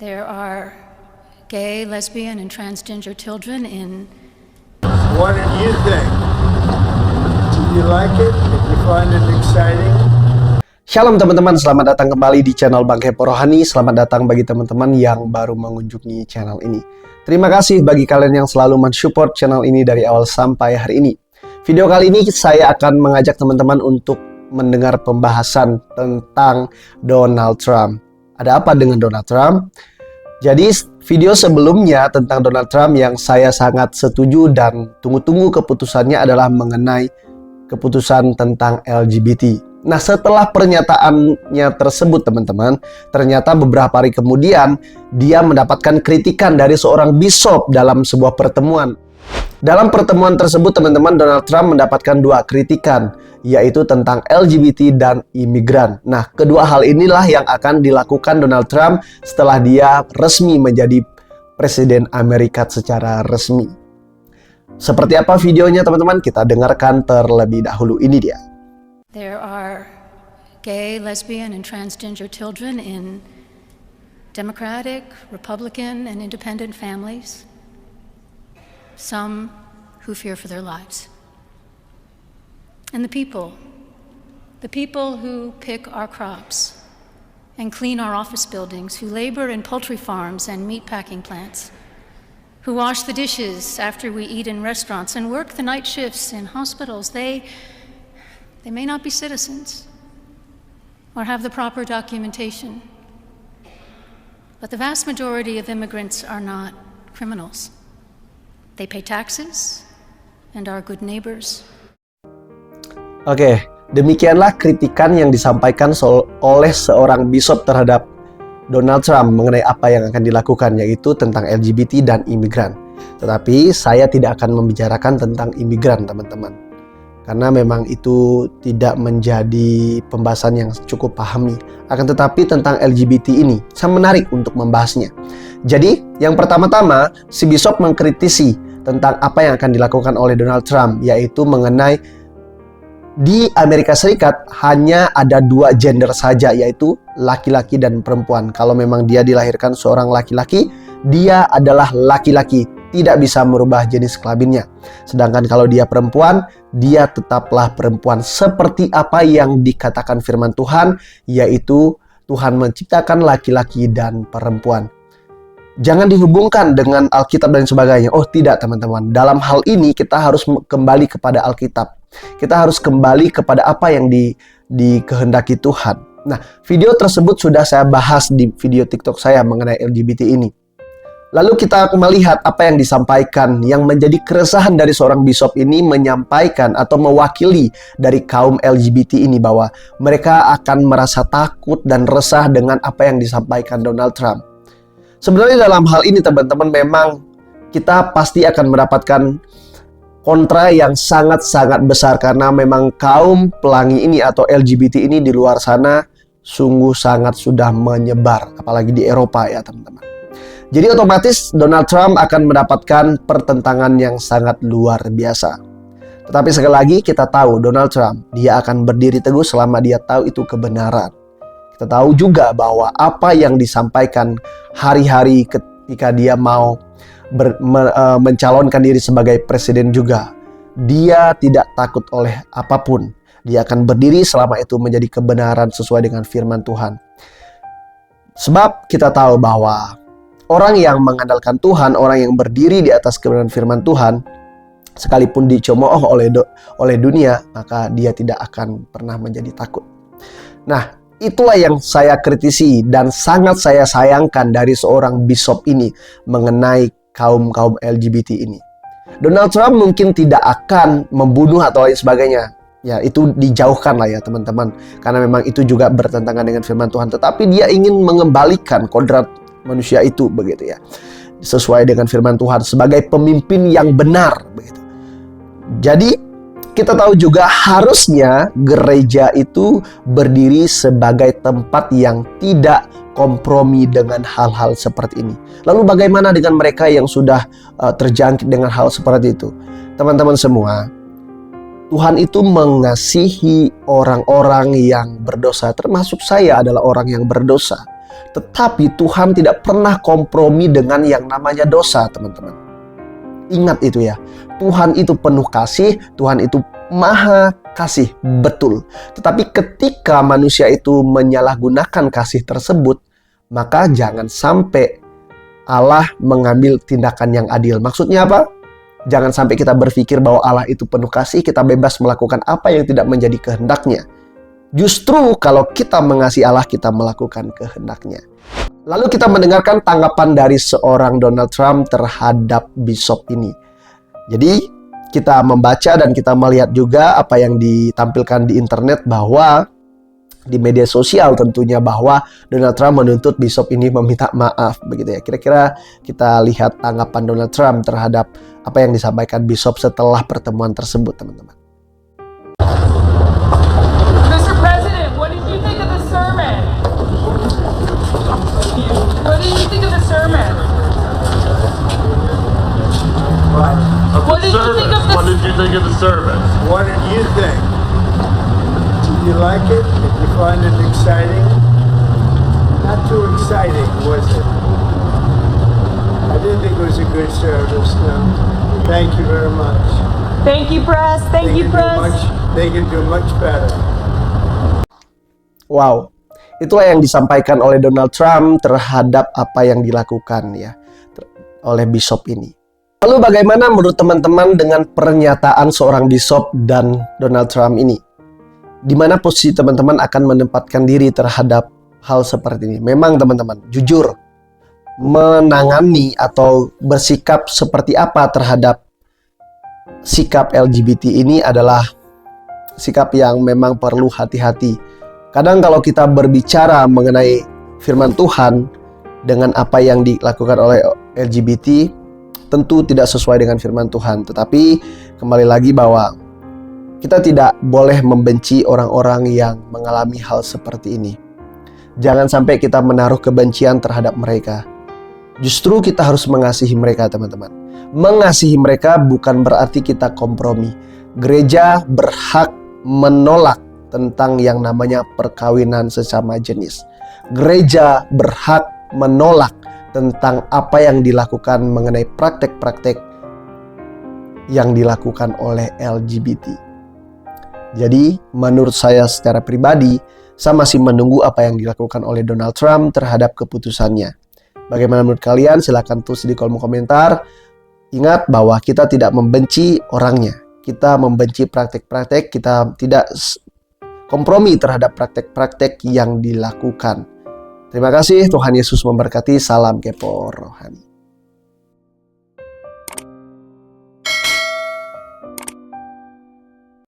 There are gay, lesbian, and transgender children in... What did you think? Did you like it? Did you find it exciting? Shalom teman-teman, selamat datang kembali di channel Bang Kepo Rohani. Selamat datang bagi teman-teman yang baru mengunjungi channel ini. Terima kasih bagi kalian yang selalu mensupport channel ini dari awal sampai hari ini. Video kali ini saya akan mengajak teman-teman untuk mendengar pembahasan tentang Donald Trump. Ada apa dengan Donald Trump? Jadi video sebelumnya tentang Donald Trump yang saya sangat setuju dan tunggu-tunggu keputusannya adalah mengenai keputusan tentang LGBT. Nah, setelah pernyataannya tersebut teman-teman, ternyata beberapa hari kemudian dia mendapatkan kritikan dari seorang bishop dalam sebuah pertemuan. Dalam pertemuan tersebut teman-teman, Donald Trump mendapatkan dua kritikan, yaitu tentang LGBT dan imigran. Nah, kedua hal inilah yang akan dilakukan Donald Trump setelah dia resmi menjadi Presiden Amerika secara resmi. Seperti apa videonya teman-teman? Kita dengarkan terlebih dahulu, ini dia. There are gay, lesbian, and transgender children in Democratic, Republican, and independent families. Some who fear for their lives. And the people who pick our crops and clean our office buildings, who labor in poultry farms and meatpacking plants, who wash the dishes after we eat in restaurants and work the night shifts in hospitals, they may not be citizens or have the proper documentation, but the vast majority of immigrants are not criminals. They pay taxes and are good neighbors. Oke, demikianlah kritikan yang disampaikan oleh seorang bishop terhadap Donald Trump mengenai apa yang akan dilakukan, yaitu tentang LGBT dan imigran. Tetapi saya tidak akan membicarakan tentang imigran teman-teman, karena memang itu tidak menjadi pembahasan yang cukup pahami. Akan tetapi tentang LGBT ini sangat menarik untuk membahasnya. Jadi yang pertama-tama si bishop mengkritisi tentang apa yang akan dilakukan oleh Donald Trump, yaitu mengenai di Amerika Serikat hanya ada dua gender saja, yaitu laki-laki dan perempuan. Kalau memang dia dilahirkan seorang laki-laki, dia adalah laki-laki, tidak bisa merubah jenis kelaminnya. Sedangkan kalau dia perempuan, dia tetaplah perempuan. Seperti apa yang dikatakan firman Tuhan, yaitu Tuhan menciptakan laki-laki dan perempuan. Jangan dihubungkan dengan Alkitab dan sebagainya. Oh tidak teman-teman, dalam hal ini kita harus kembali kepada Alkitab. Kita harus kembali kepada apa yang dikehendaki Tuhan. Nah, video tersebut sudah saya bahas di video TikTok saya mengenai LGBT ini. Lalu kita melihat apa yang disampaikan, yang menjadi keresahan dari seorang bishop ini menyampaikan atau mewakili dari kaum LGBT ini bahwa mereka akan merasa takut dan resah dengan apa yang disampaikan Donald Trump. Sebenarnya dalam hal ini teman-teman, memang kita pasti akan mendapatkan kontra yang sangat-sangat besar, karena memang kaum pelangi ini atau LGBT ini di luar sana sungguh sangat sudah menyebar, apalagi di Eropa ya teman-teman. Jadi otomatis Donald Trump akan mendapatkan pertentangan yang sangat luar biasa. Tetapi sekali lagi kita tahu Donald Trump, dia akan berdiri teguh selama dia tahu itu kebenaran. Kita tahu juga bahwa apa yang disampaikan hari-hari ketika dia mau mencalonkan diri sebagai presiden juga, dia tidak takut oleh apapun. Dia akan berdiri selama itu menjadi kebenaran sesuai dengan firman Tuhan. Sebab kita tahu bahwa orang yang mengandalkan Tuhan, orang yang berdiri di atas kebenaran firman Tuhan, sekalipun dicemooh oleh dunia, maka dia tidak akan pernah menjadi takut. Nah, itulah yang saya kritisi dan sangat saya sayangkan dari seorang bishop ini mengenai kaum LGBT ini. Donald Trump mungkin tidak akan membunuh atau lain sebagainya. Ya, itu dijauhkan lah ya teman-teman, karena memang itu juga bertentangan dengan firman Tuhan. Tetapi dia ingin mengembalikan kodrat manusia itu begitu ya, sesuai dengan firman Tuhan sebagai pemimpin yang benar begitu. Jadi kita tahu juga harusnya gereja itu berdiri sebagai tempat yang tidak kompromi dengan hal-hal seperti ini. Lalu bagaimana dengan mereka yang sudah terjangkit dengan hal seperti itu? Teman-teman semua, Tuhan itu mengasihi orang-orang yang berdosa, termasuk saya adalah orang yang berdosa. Tetapi Tuhan tidak pernah kompromi dengan yang namanya dosa, teman-teman. Ingat itu ya. Tuhan itu penuh kasih, Tuhan itu maha kasih, betul. Tetapi ketika manusia itu menyalahgunakan kasih tersebut, maka jangan sampai Allah mengambil tindakan yang adil. Maksudnya apa? Jangan sampai kita berpikir bahwa Allah itu penuh kasih, kita bebas melakukan apa yang tidak menjadi kehendaknya. Justru kalau kita mengasihi Allah, kita melakukan kehendaknya. Lalu kita mendengarkan tanggapan dari seorang Donald Trump terhadap bishop ini. Jadi kita membaca dan kita melihat juga apa yang ditampilkan di internet, bahwa di media sosial tentunya, bahwa Donald Trump menuntut bishop ini meminta maaf, begitu ya. Kira-kira kita lihat tanggapan Donald Trump terhadap apa yang disampaikan bishop setelah pertemuan tersebut, teman-teman. Mr. President, what did you think of the sermon? What did you think of the sermon? What did you think of the What did you think of the sermon? What did you think? Did you like it? Did you find it exciting? Not too exciting, was it? I didn't think it was a good service, no. Thank you very much. Thank you, press. Thank you, press. They can do much better. Wow, itulah yang disampaikan oleh Donald Trump terhadap apa yang dilakukan ya oleh bishop ini. Lalu bagaimana menurut teman-teman dengan pernyataan seorang bishop dan Donald Trump ini? Di mana posisi teman-teman akan menempatkan diri terhadap hal seperti ini? Memang teman-teman, jujur, menangani atau bersikap seperti apa terhadap sikap LGBT ini adalah sikap yang memang perlu hati-hati. Kadang kalau kita berbicara mengenai firman Tuhan dengan apa yang dilakukan oleh LGBT, tentu tidak sesuai dengan firman Tuhan. Tetapi kembali lagi bahwa kita tidak boleh membenci orang-orang yang mengalami hal seperti ini. Jangan sampai kita menaruh kebencian terhadap mereka. Justru kita harus mengasihi mereka, teman-teman. Mengasihi mereka bukan berarti kita kompromi. Gereja berhak menolak tentang yang namanya perkawinan sesama jenis. Gereja berhak menolak tentang apa yang dilakukan mengenai praktek-praktek yang dilakukan oleh LGBT. Jadi, menurut saya secara pribadi, saya masih menunggu apa yang dilakukan oleh Donald Trump terhadap keputusannya. Bagaimana menurut kalian? Silahkan tulis di kolom komentar. Ingat bahwa kita tidak membenci orangnya. Kita membenci praktek-praktek, kita tidak kompromi terhadap praktek-praktek yang dilakukan. Terima kasih, Tuhan Yesus memberkati. Salam Kepo Rohani.